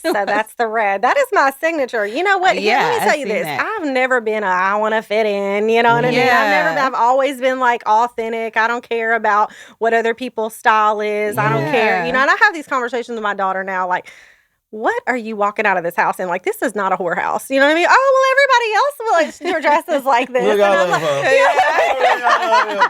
So that's the red. That is my signature. You know what? Here, let me Yeah, tell I you seen this. that. I've never been I want to fit in. You know what I mean? Yeah. I've always been like authentic. I don't care about what other people's style is. I don't care. You know, and I have these conversations with my daughter now, like, what are you walking out of this house in? Like, this is not a whorehouse. You know what I mean? Oh, well, everybody else will dresses like this. Look, And I I'm love like, her.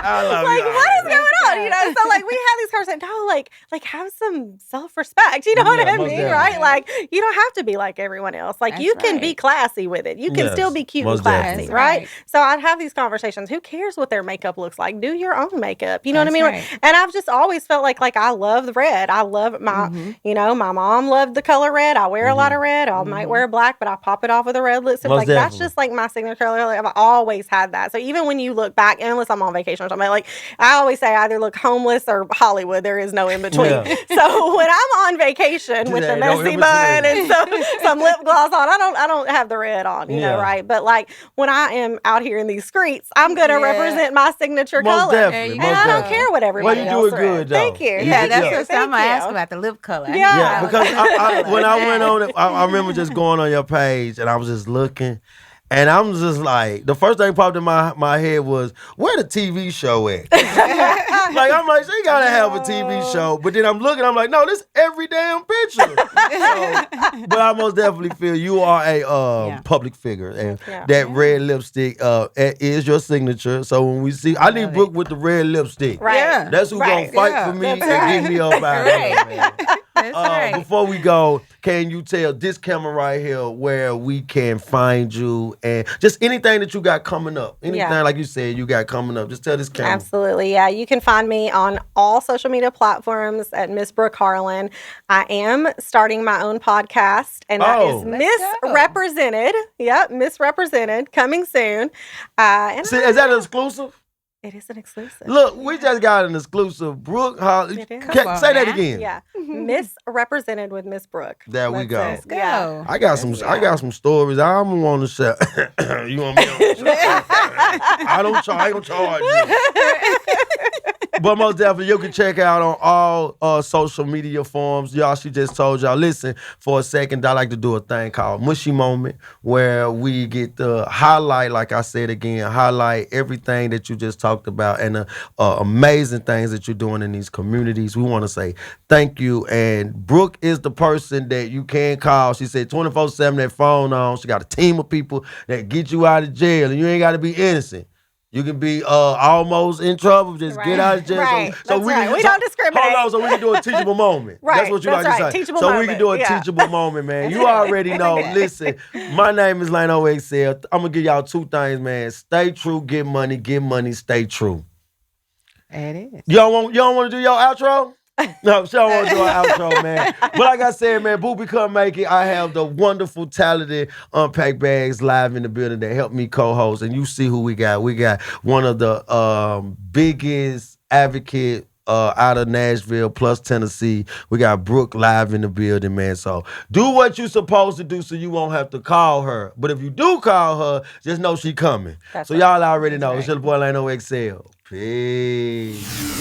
I love like, you. what is going on? You know, so like we have these conversations. No, like have some self-respect. You know what Yeah, I most mean, definitely. right? Like you don't have to be like everyone else. Like That's you can be right. classy with it. You can Yes, still be cute and most classy, definitely. That's right? right. So I'd have these conversations. Who cares what their makeup looks like? Do your own makeup. You know what I That's mean? right. And I've just always felt like I love the red. I love my, you know, my mom loved the color red. I wear a lot of red. I might wear black, but I pop it off with a red lipstick. Most Like that's definitely. just like my signature color. Like, I've always had that. So even when you look back, unless I'm on vacation or something, like I always say, I either look homeless or Hollywood. There is no in between. Yeah. So when I'm on vacation with the ain't no messy in bun between. and some lip gloss on, I don't have the red on, you know, Yeah. right? But like when I am out here in these streets, I'm gonna Yeah. represent my signature Most color. definitely. you And Most I don't definitely. care what everybody Well, you else do it says. good, though. Thank you. Yeah, Yeah, that's yeah. what Thank I'm gonna ask you. about the lip color. Yeah. Yeah, because when I went on on it, I remember just going on your page and I was just looking, and I'm just like, the first thing popped in my head was, where the TV show at? Like I'm like, she gotta have a TV show, but then I'm looking, I'm like, no, this every damn picture. So, but I most definitely feel you are a Yeah. public figure, and Yeah. that red lipstick is your signature. So when we see, I need love Brooke with the red lipstick. Right. Yeah. That's who Right. gonna fight Yeah, for me and that's get me up out of here, man. That's right. Before we go, can you tell this camera right here where we can find you and just anything that you got coming up? Anything Yeah. like you said you got coming up. Just tell this camera. Absolutely. Yeah. You can find me on all social media platforms at Miss Brooke Harlan. I am starting my own podcast, and that Oh. is Let's go. Misrepresented. Yep. Misrepresented coming soon. And See, is that an exclusive? it is an exclusive. Look, we just got an exclusive. Brooke Harlan. It is. Come on Say that now. again. Yeah. Misrepresented with Miss Brooke. There we That's go. it. Let's go. Yeah. I got some stories I'm want to share. You want me on the show? I don't charge you. But most definitely, you can check out on all social media forms. Y'all, she just told y'all, listen, for a second, I like to do a thing called Mushy Moment, where we get to highlight, like I said again, highlight everything that you just talked about and the amazing things that you're doing in these communities. We want to say thank you. And Brooke is the person that you can call. She said 24/7, that phone on. She got a team of people that get you out of jail, and you ain't got to be innocent. You can be almost in trouble, just get out of jail. Right. So That's right. We don't discriminate. Hold on, so we can do a teachable moment. Right. That's what you That's like to right. say. Teachable so we moment. can do a Yeah. teachable moment, man. You already know. Listen, my name is LANO XL. I'm gonna give y'all two things, man. Stay true, get money, stay true. It is. You don't want to do your outro? No, she don't want to do an outro, man. But like I said, man, Boopy couldn't make it. I have the wonderful, talented Unpack Bags live in the building that helped me co-host. And you see who we got. We got one of the biggest advocate out of Nashville plus Tennessee. We got Brooke live in the building, man. So do what you supposed to do so you won't have to call her. But if you do call her, just know she coming. That's so right. y'all already know. It's your boy LANO XL. Peace.